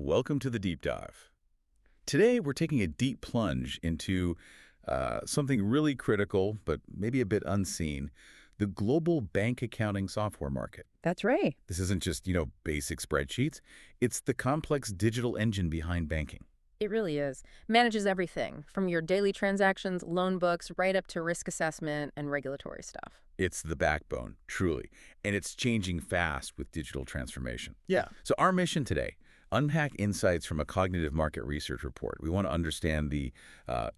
Welcome to the Deep Dive. Today, we're taking a deep plunge into something really critical, but maybe a bit unseen, the global bank accounting software market. That's right. This isn't just, basic spreadsheets. It's the complex digital engine behind banking. It really is. Manages everything from your daily transactions, loan books, right up to risk assessment and regulatory stuff. It's the backbone, truly, and it's changing fast with digital transformation. Yeah. So our mission today, unpack insights from a cognitive market research report. We want to understand the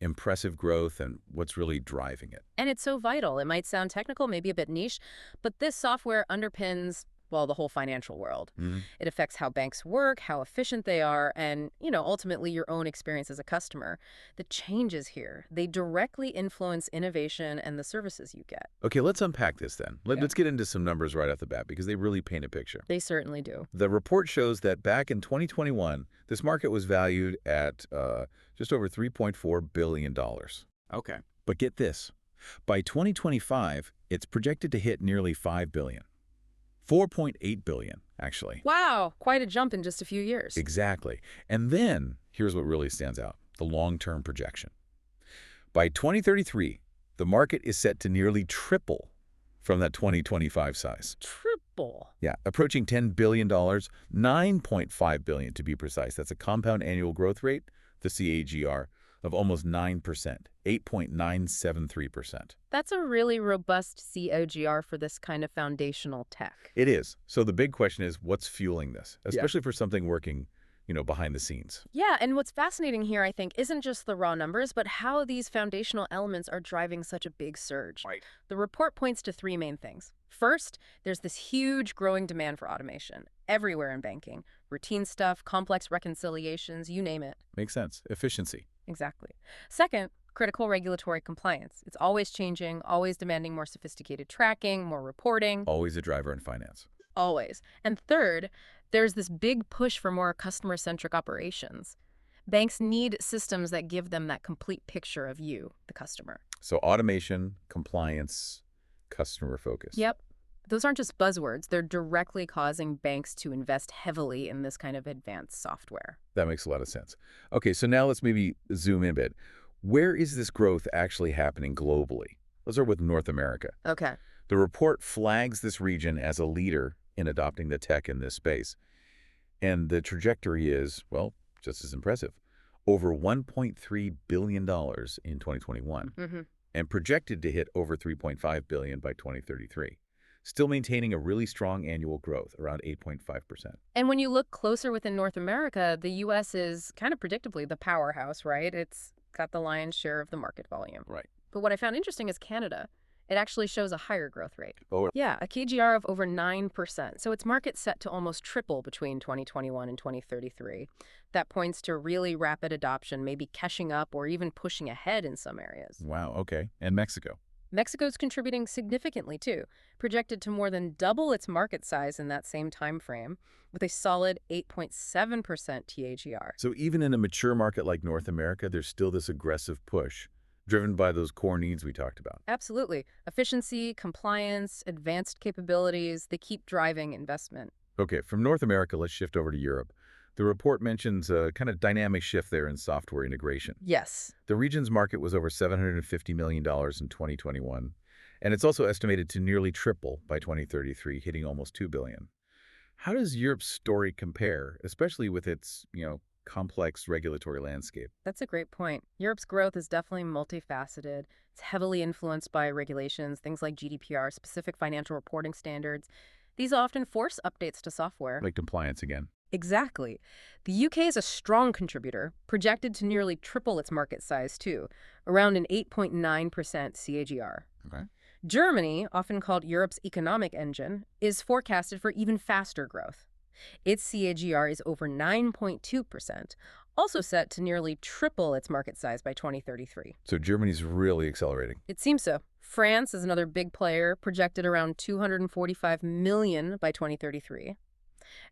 impressive growth and what's really driving it. And it's so vital. It might sound technical, maybe a bit niche, but this software underpins, well, the whole financial world. Mhm. It affects how banks work, how efficient they are, and, ultimately your own experience as a customer. The changes here, they directly influence innovation and the services you get. Okay, let's unpack this then. Yeah. Let's get into some numbers right off the bat because they really paint a picture. They certainly do. The report shows that back in 2021, this market was valued at just over $3.4 billion. Okay. But get this, by 2025, it's projected to hit nearly $5 billion. 4.8 billion, actually. Wow, quite a jump in just a few years. Exactly. And then, here's what really stands out, the long-term projection. By 2033, the market is set to nearly triple from that 2025 size. Triple. Yeah, approaching $10 billion, 9.5 billion to be precise. That's a compound annual growth rate, the CAGR, of almost 9%, 8.973%. That's a really robust CAGR for this kind of foundational tech. It is. So the big question is, what's fueling this, Yeah. especially for something working, behind the scenes? Yeah, and what's fascinating here, I think, isn't just the raw numbers, but how these foundational elements are driving such a big surge. Right. The report points to three main things. First, there's this huge growing demand for automation everywhere in banking. Routine stuff, complex reconciliations, you name it. Makes sense. Efficiency. Exactly. Second, critical regulatory compliance. It's always changing, always demanding more sophisticated tracking, more reporting. Always a driver in finance. Always. And third, there's this big push for more customer-centric operations. Banks need systems that give them that complete picture of you, the customer. So automation, compliance, customer focus. Yep. Those aren't just buzzwords. They're directly causing banks to invest heavily in this kind of advanced software. That makes a lot of sense. Okay, so now let's maybe zoom in a bit. Where is this growth actually happening globally? Let's start with North America. Okay. The report flags this region as a leader in adopting the tech in this space. And the trajectory is, well, just as impressive. Over $1.3 billion in 2021 Mm-hmm. and projected to hit over $3.5 billion by 2033. Still maintaining a really strong annual growth, around 8.5%. And when you look closer within North America, the U.S. is kind of predictably the powerhouse, right? It's got the lion's share of the market volume. Right. But what I found interesting is Canada. It actually shows a higher growth rate. Oh, Yeah, a KGR of over 9%. So its market set to almost triple between 2021 and 2033. That points to really rapid adoption, maybe catching up or even pushing ahead in some areas. wow, okay. And Mexico. Mexico's contributing significantly too, projected to more than double its market size in that same time frame, with a solid 8.7% TAGR. So even in a mature market like North America, there's still this aggressive push, driven by those core needs we talked about. Absolutely. Efficiency, compliance, advanced capabilities, they keep driving investment. Okay, from North America, let's shift over to Europe. The report mentions a kind of dynamic shift there in software integration. Yes. The region's market was over $750 million in 2021, and it's also estimated to nearly triple by 2033, hitting almost $2 billion. How does Europe's story compare, especially with its, complex regulatory landscape? That's a great point. Europe's growth is definitely multifaceted. It's heavily influenced by regulations, things like GDPR, specific financial reporting standards. These often force updates to software. Like compliance again. Exactly. The UK is a strong contributor, projected to nearly triple its market size too, around an 8.9% CAGR. Okay. Germany, often called Europe's economic engine, is forecasted for even faster growth. Its CAGR is over 9.2%, also set to nearly triple its market size by 2033. So Germany's really accelerating. It seems so. France is another big player, projected around 245 million by 2033.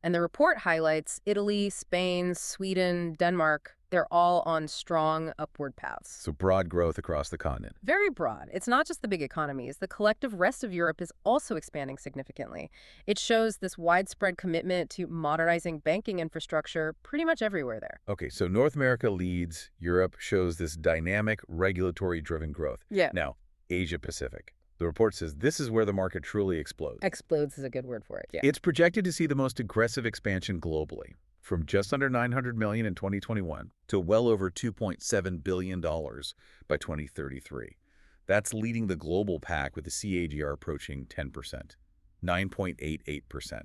And the report highlights Italy, Spain, Sweden, Denmark. They're all on strong upward paths. So broad growth across the continent. Very broad. It's not just the big economies. The collective rest of Europe is also expanding significantly. It shows this widespread commitment to modernizing banking infrastructure pretty much everywhere there. Okay, so North America leads, Europe shows this dynamic, regulatory-driven growth. Yeah. Now, Asia Pacific. The report says this is where the market truly explodes. Explodes is a good word for it. Yeah. It's projected to see the most aggressive expansion globally, from just under $900 million in 2021 to well over $2.7 billion by 2033. That's leading the global pack with the CAGR approaching 10%, 9.88%.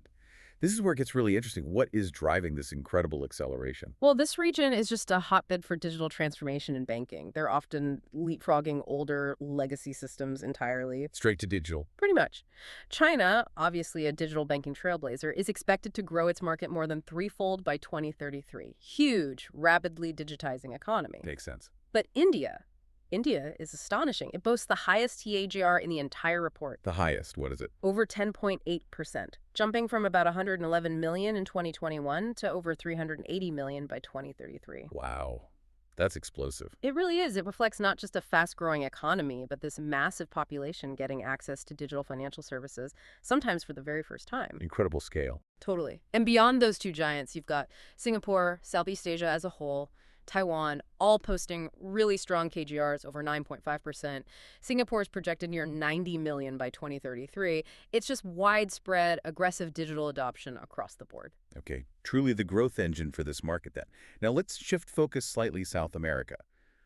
This is where it gets really interesting. What is driving this incredible acceleration? Well, this region is just a hotbed for digital transformation in banking. They're often leapfrogging older legacy systems entirely. Straight to digital. Pretty much. China, obviously a digital banking trailblazer, is expected to grow its market more than threefold by 2033. Huge, rapidly digitizing economy. Makes sense. But India is astonishing. It boasts the highest TAGR in the entire report. The highest, what is it? Over 10.8%, jumping from about 111 million in 2021 to over 380 million by 2033. Wow. That's explosive. It really is. It reflects not just a fast-growing economy, but this massive population getting access to digital financial services, sometimes for the very first time. Incredible scale. Totally. And beyond those two giants, you've got Singapore, Southeast Asia as a whole, Taiwan, all posting really strong KGRs over 9.5%. Singapore is projected near 90 million by 2033. It's just widespread, aggressive digital adoption across the board. Okay, truly the growth engine for this market then. Now let's shift focus slightly South America.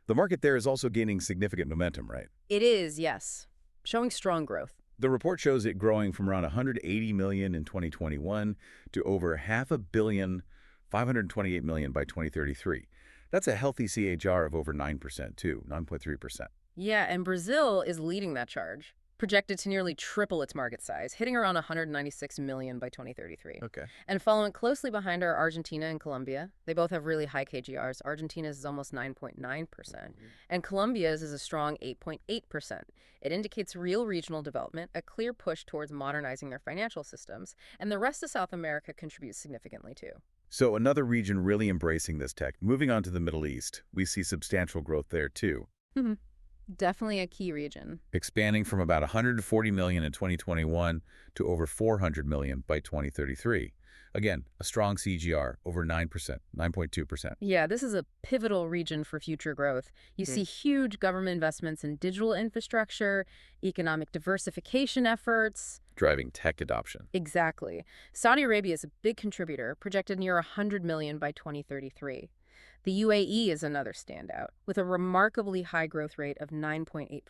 The market there is also gaining significant momentum, right? It is, yes, showing strong growth. The report shows it growing from around 180 million in 2021 to over $528 million by 2033. That's a healthy CAGR of over 9% too, 9.3%. Yeah, and Brazil is leading that charge, projected to nearly triple its market size, hitting around 196 million by 2033. Okay. And following closely behind are Argentina and Colombia. They both have really high KGRs. Argentina's is almost 9.9%, and Colombia's is a strong 8.8%. It indicates real regional development, a clear push towards modernizing their financial systems, and the rest of South America contributes significantly too. So another region really embracing this tech. Moving on to the Middle East, we see substantial growth there too. Definitely a key region. Expanding from about 140 million in 2021 to over 400 million by 2033. Again, a strong CGR, over 9%, 9.2%. Yeah, this is a pivotal region for future growth. You see huge government investments in digital infrastructure, economic diversification efforts. Driving tech adoption. Exactly. Saudi Arabia is a big contributor, projected near 100 million by 2033. The UAE is another standout, with a remarkably high growth rate of 9.8%.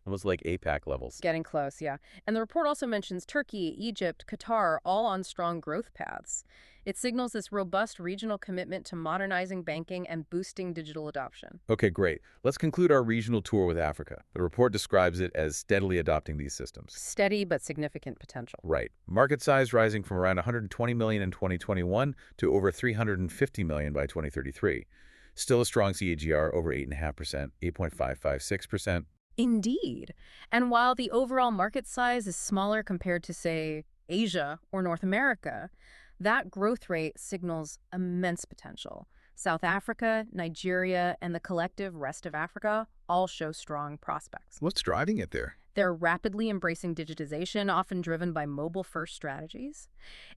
Almost like APAC levels. Getting close, yeah. And the report also mentions Turkey, Egypt, Qatar, all on strong growth paths. It signals this robust regional commitment to modernizing banking and boosting digital adoption. Okay, great. Let's conclude our regional tour with Africa. The report describes it as steadily adopting these systems. Steady but significant potential. Right. Market size rising from around 120 million in 2021 to over 350 million by 2033. Still a strong CAGR over 8.5%, 8.556%. Indeed. And while the overall market size is smaller compared to, say, Asia or North America, that growth rate signals immense potential. South Africa, Nigeria, and the collective rest of Africa all show strong prospects. What's driving it there? They're rapidly embracing digitization, often driven by mobile-first strategies.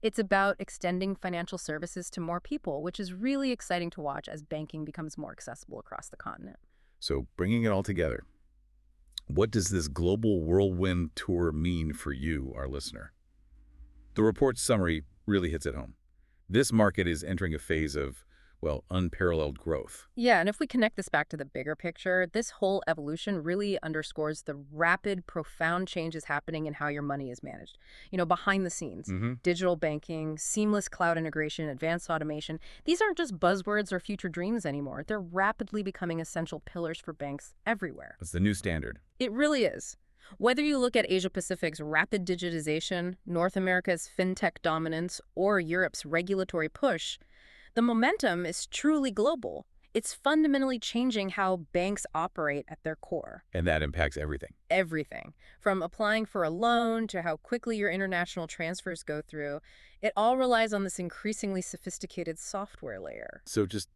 It's about extending financial services to more people, which is really exciting to watch as banking becomes more accessible across the continent. So bringing it all together, what does this global whirlwind tour mean for you, our listener? The report's summary really hits it home. This market is entering a phase of, well, unparalleled growth. Yeah, and if we connect this back to the bigger picture, this whole evolution really underscores the rapid, profound changes happening in how your money is managed. You know, behind the scenes, digital banking, seamless cloud integration, advanced automation, these aren't just buzzwords or future dreams anymore. They're rapidly becoming essential pillars for banks everywhere. It's the new standard. It really is. Whether you look at Asia-Pacific's rapid digitization, North America's fintech dominance, or Europe's regulatory push, the momentum is truly global. It's fundamentally changing how banks operate at their core. And that impacts everything. Everything, from applying for a loan to how quickly your international transfers go through, it all relies on this increasingly sophisticated software layer. So just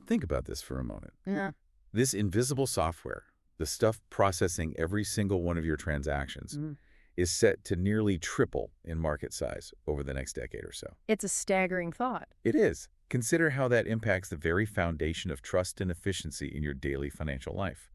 think about this for a moment. Yeah. This invisible software, the stuff processing every single one of your transactions, is set to nearly triple in market size over the next decade or so. It's a staggering thought. It is. Consider how that impacts the very foundation of trust and efficiency in your daily financial life.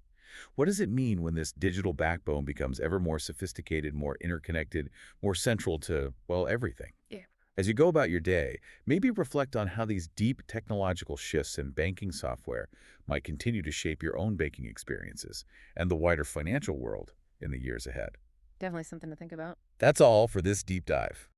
What does it mean when this digital backbone becomes ever more sophisticated, more interconnected, more central to, well, everything? Yeah. As you go about your day, maybe reflect on how these deep technological shifts in banking software might continue to shape your own banking experiences and the wider financial world in the years ahead. Definitely something to think about. That's all for this deep dive.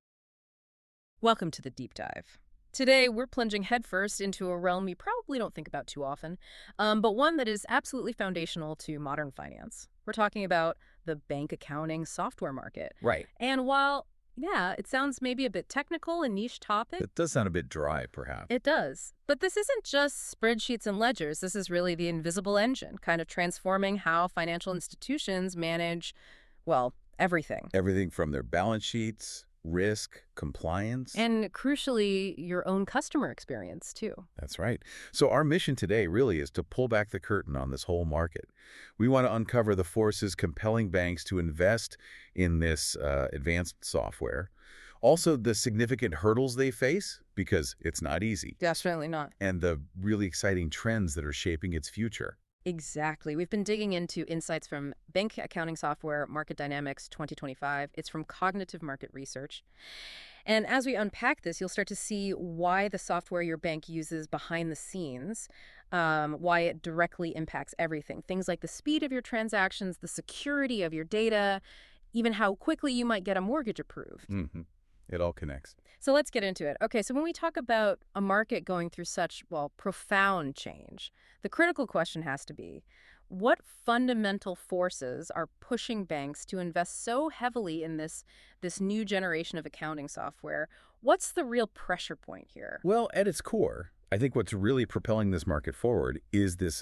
Welcome to the Deep Dive. Today, we're plunging headfirst into a realm you probably don't think about too often, but one that is absolutely foundational to modern finance. We're talking about the bank accounting software market. Right. And while, yeah, it sounds maybe a bit technical and niche topic, It does sound a bit dry, perhaps. it does. But this isn't just spreadsheets and ledgers. This is really the invisible engine, kind of transforming how financial institutions manage, well, everything. Everything from their balance sheets, risk, compliance. And crucially, your own customer experience, too. That's right. So our mission today really is to pull back the curtain on this whole market. We want to uncover the forces compelling banks to invest in this advanced software. Also, the significant hurdles they face, because it's not easy, Definitely not. and the really exciting trends that are shaping its future. Exactly. We've been digging into insights from Bank Accounting Software Market Dynamics 2025. It's from Cognitive Market Research. And as we unpack this, you'll start to see why the software your bank uses behind the scenes, why it directly impacts everything. Things like the speed of your transactions, the security of your data, even how quickly you might get a mortgage approved. It all connects. So let's get into it. Okay, so when we talk about a market going through such, well, profound change, the critical question has to be, what fundamental forces are pushing banks to invest so heavily in this new generation of accounting software? What's the real pressure point here? Well, at its core, I think what's really propelling this market forward is this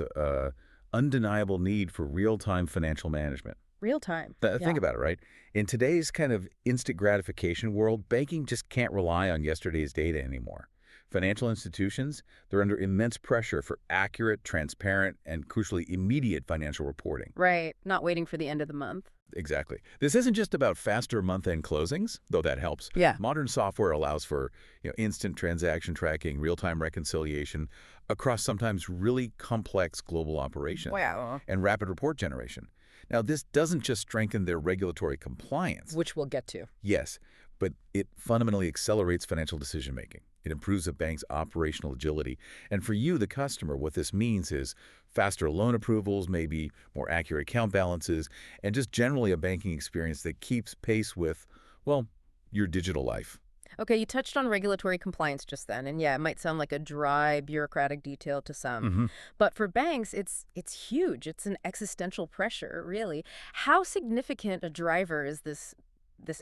undeniable need for real-time financial management. Real time. Think about it, right? In today's kind of instant gratification world, banking just can't rely on yesterday's data anymore. Financial institutions, they're under immense pressure for accurate, transparent, and crucially immediate financial reporting. Right. Not waiting for the end of the month. Exactly. This isn't just about faster month-end closings, though that helps. Yeah. Modern software allows for instant transaction tracking, real-time reconciliation across sometimes really complex global operations. Wow. And rapid report generation. Now, this doesn't just strengthen their regulatory compliance. Which we'll get to. Yes, but it fundamentally accelerates financial decision-making. It improves a bank's operational agility. And for you, the customer, what this means is faster loan approvals, maybe more accurate account balances, and just generally a banking experience that keeps pace with, well, your digital life. Okay, you touched on regulatory compliance just then, and yeah, it might sound like a dry, bureaucratic detail to some. But for banks, it's huge. It's an existential pressure, really. How significant a driver is this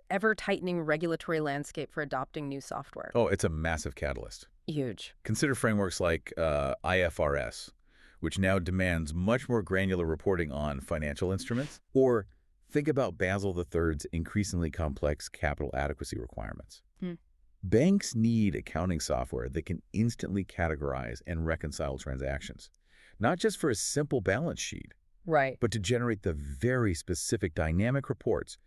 ever-tightening regulatory landscape for adopting new software? Oh, it's a massive catalyst. Huge. Consider frameworks like IFRS, which now demands much more granular reporting on financial instruments. Or think about Basel III's increasingly complex capital adequacy requirements. Banks need accounting software that can instantly categorize and reconcile transactions, not just for a simple balance sheet, Right. but to generate the very specific dynamic reports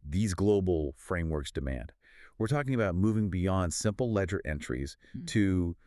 these global frameworks demand. We're talking about moving beyond simple ledger entries to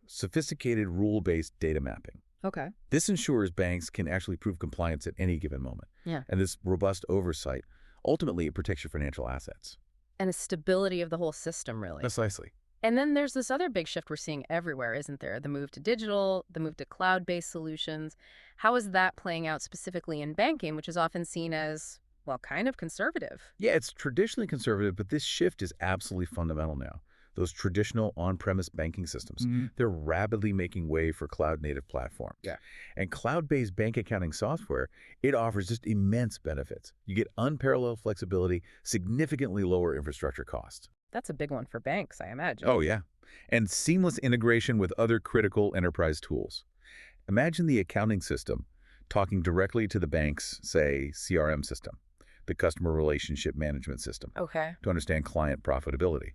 sophisticated rule-based data mapping. Okay. This ensures banks can actually prove compliance at any given moment. Yeah. And this robust oversight, ultimately, it protects your financial assets. And the stability of the whole system, really. Precisely. And then there's this other big shift we're seeing everywhere, isn't there? The move to digital, the move to cloud-based solutions. How is that playing out specifically in banking, which is often seen as, well, kind of conservative? Yeah, it's traditionally conservative, but this shift is absolutely fundamental now. Those traditional on-premise banking systems, they're rapidly making way for cloud-native platforms. Yeah. And cloud-based bank accounting software, it offers just immense benefits. You get unparalleled flexibility, significantly lower infrastructure costs. That's a big one for banks, I imagine. Oh, yeah. And seamless integration with other critical enterprise tools. Imagine the accounting system talking directly to the bank's, say, CRM system, the customer relationship management system, Okay. to understand client profitability,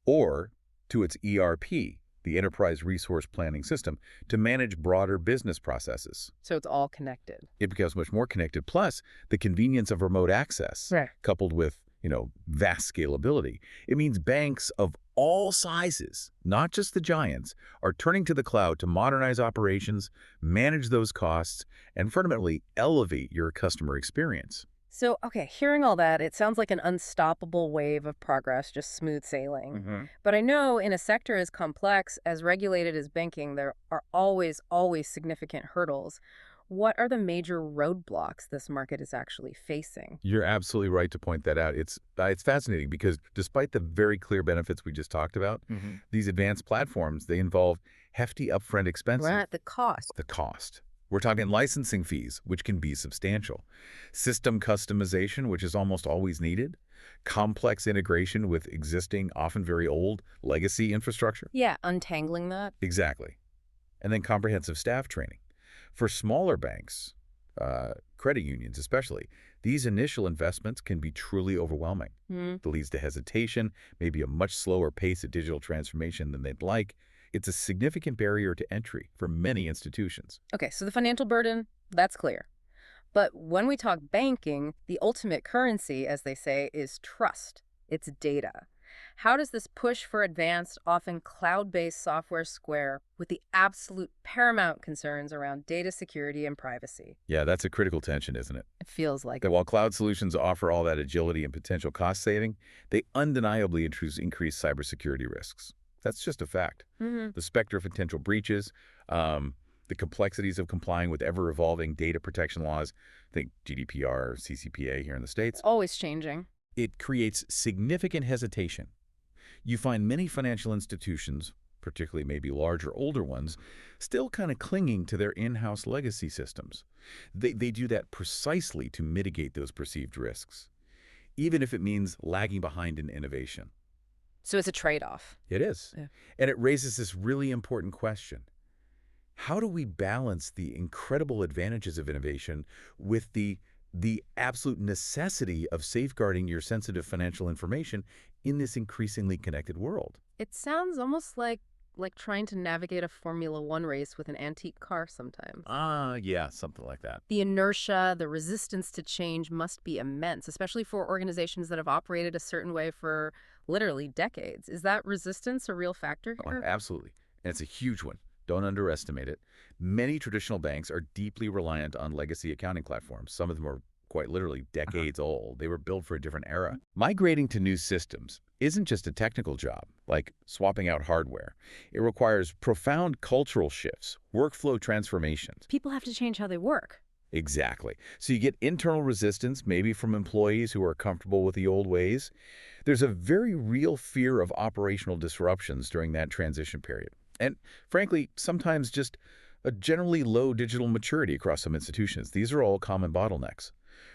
or to its ERP, the enterprise resource planning system, to manage broader business processes. So it's all connected. It becomes much more connected. Plus, the convenience of remote access, Right. coupled with, vast scalability. It means banks of all sizes, not just the giants, are turning to the cloud to modernize operations, manage those costs, and fundamentally elevate your customer experience. So, okay, hearing all that, it sounds like an unstoppable wave of progress, just smooth sailing. hmm But I know in a sector as complex, as regulated as banking, there are always significant hurdles. What are the major roadblocks this market is actually facing? You're absolutely right to point that out. It's fascinating because despite the very clear benefits we just talked about, these advanced platforms, they involve hefty upfront expenses. Right, the cost. The cost. We're talking licensing fees, which can be substantial. System customization, which is almost always needed. Complex integration with existing, often very old, legacy infrastructure. Yeah, untangling that. Exactly. And then comprehensive staff training. For smaller banks, credit unions especially, these initial investments can be truly overwhelming. Hmm. That leads to hesitation, maybe a much slower pace of digital transformation than they'd like. It's a significant barrier to entry for many institutions. Okay, so the financial burden, that's clear. But when we talk banking, the ultimate currency, as they say, is trust. It's data. How does this push for advanced, often cloud-based software square with the absolute paramount concerns around data security and privacy? Yeah, that's a critical tension, isn't it? It feels like That while cloud solutions offer all that agility and potential cost saving, they undeniably introduce increased cybersecurity risks. That's just a fact. hmm The specter of potential breaches, the complexities of complying with ever-evolving data protection laws, think GDPR, CCPA here in the States, always changing. it creates significant hesitation. You find many financial institutions, particularly maybe larger, older ones, still kind of clinging to their in-house legacy systems. They do that precisely to mitigate those perceived risks, even if it means lagging behind in innovation. So it's a trade-off. It is. Yeah. And it raises this really important question. How do we balance the incredible advantages of innovation with the absolute necessity of safeguarding your sensitive financial information in this increasingly connected world? It sounds almost like trying to navigate a Formula One race with an antique car sometimes. Yeah, something like that. The inertia, the resistance to change must be immense, especially for organizations that have operated a certain way for literally decades. Is that resistance a real factor Oh, here? absolutely. And it's a huge one. Don't underestimate it. Many traditional banks are deeply reliant on legacy accounting platforms. Some of them are quite literally decades old. They were built for a different era. Migrating to new systems isn't just a technical job, like swapping out hardware. It requires profound cultural shifts, workflow transformations. People have to change how they work. Exactly. So you get internal resistance, maybe from employees who are comfortable with the old ways. There's a very real fear of operational disruptions during that transition period. And frankly, sometimes just a generally low digital maturity across some institutions. These are all common bottlenecks.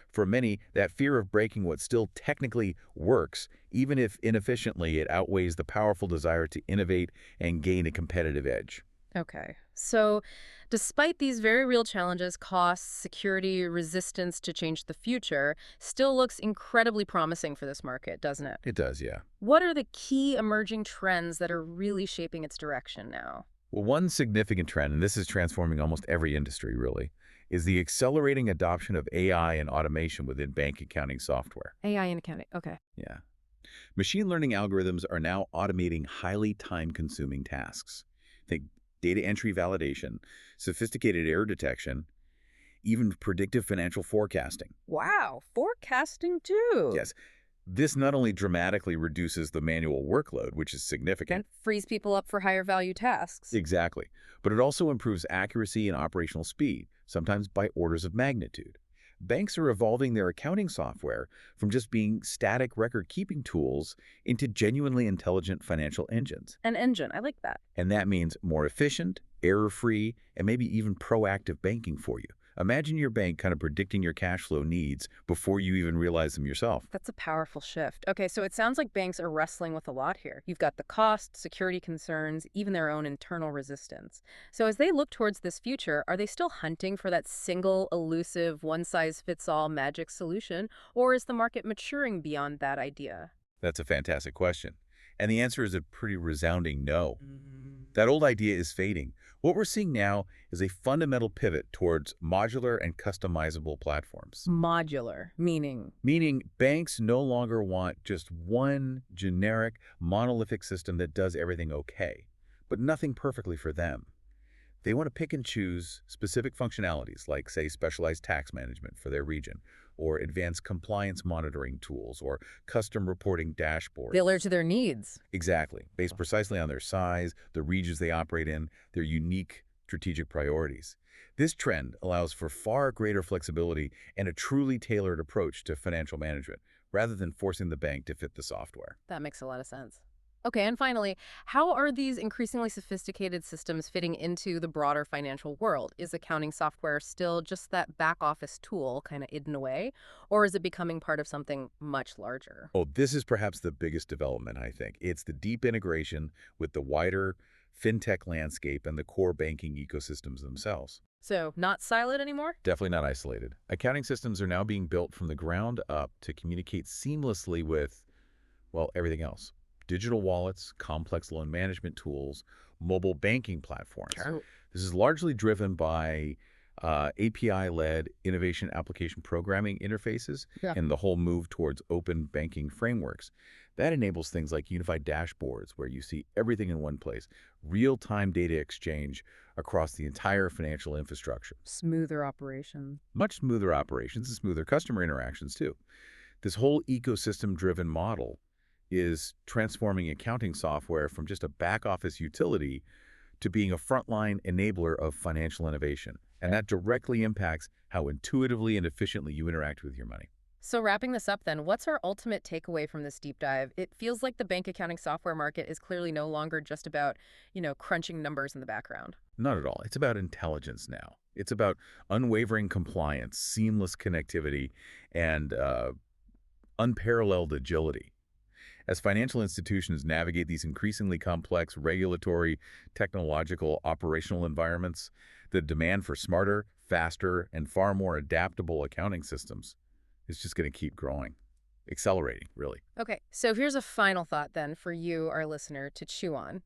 For many, that fear of breaking what still technically works, even if inefficiently, it outweighs the powerful desire to innovate and gain a competitive edge. Okay. So, despite these very real challenges, costs, security, resistance to change the future, still looks incredibly promising for this market, doesn't it? It does, yeah. What are the key emerging trends that are really shaping its direction now? Well, one significant trend, and this is transforming almost every industry really, is the accelerating adoption of AI and automation within bank accounting software. AI and accounting. Okay. Yeah. Machine learning algorithms are now automating highly time-consuming tasks. Think data entry validation, sophisticated error detection, even predictive financial forecasting. Wow, forecasting too. Yes, this not only dramatically reduces the manual workload, which is significant. And frees people up for higher value tasks. Exactly. But it also improves accuracy and operational speed, sometimes by orders of magnitude. Banks are evolving their accounting software from just being static record-keeping tools into genuinely intelligent financial engines. An engine, I like that. And that means more efficient, error-free, and maybe even proactive banking for you. Imagine your bank kind of predicting your cash flow needs before you even realize them yourself. That's a powerful shift. Okay, so it sounds like banks are wrestling with a lot here. You've got the cost, security concerns, even their own internal resistance. So as they look towards this future, are they still hunting for that single, elusive, one-size-fits-all magic solution, or is the market maturing beyond that idea? That's a fantastic question. And the answer is a pretty resounding no. That old idea is fading. What we're seeing now is a fundamental pivot towards modular and customizable platforms. Modular, meaning Meaning banks no longer want just one generic monolithic system that does everything okay, but nothing perfectly for them. They want to pick and choose specific functionalities like, say, specialized tax management for their region, or advanced compliance monitoring tools, or custom reporting dashboards. tailored to their needs. Exactly, based precisely on their size, the regions they operate in, their unique strategic priorities. This trend allows for far greater flexibility and a truly tailored approach to financial management, rather than forcing the bank to fit the software. That makes a lot of sense. Okay, and finally, how are these increasingly sophisticated systems fitting into the broader financial world? Is accounting software still just that back office tool kind of hidden away, or is it becoming part of something much larger? Oh, this is perhaps the biggest development, I think. It's the deep integration with the wider fintech landscape and the core banking ecosystems themselves. So, not siloed anymore? Definitely not isolated. Accounting systems are now being built from the ground up to communicate seamlessly with, well, everything else. Digital wallets, complex loan management tools, mobile banking platforms. Sure. This is largely driven by API-led innovation application programming interfaces Yeah. and the whole move towards open banking frameworks. That enables things like unified dashboards where you see everything in one place, real-time data exchange across the entire financial infrastructure. Smoother operation. Much smoother operations and smoother customer interactions, too. This whole ecosystem-driven model is transforming accounting software from just a back-office utility to being a frontline enabler of financial innovation. And that directly impacts how intuitively and efficiently you interact with your money. So, wrapping this up then, what's our ultimate takeaway from this deep dive? It feels like the bank accounting software market is clearly no longer just about, crunching numbers in the background. Not at all. It's about intelligence now. It's about unwavering compliance, seamless connectivity, and unparalleled agility. As financial institutions navigate these increasingly complex regulatory, technological, operational environments, the demand for smarter, faster, and far more adaptable accounting systems is just going to keep growing, accelerating, really. Okay, so here's a final thought then for you, our listener, to chew on.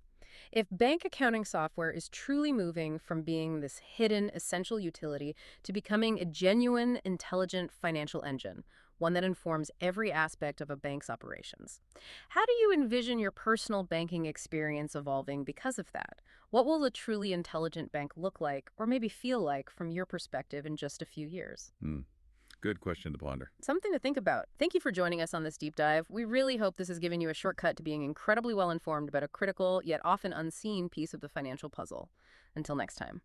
If bank accounting software is truly moving from being this hidden essential utility to becoming a genuine, intelligent financial engine, one that informs every aspect of a bank's operations, how do you envision your personal banking experience evolving because of that? What will a truly intelligent bank look like, or maybe feel like, from your perspective in just a few years? Good question to ponder. Something to think about. Thank you for joining us on this deep dive. We really hope this has given you a shortcut to being incredibly well informed about a critical, yet often unseen piece of the financial puzzle. Until next time.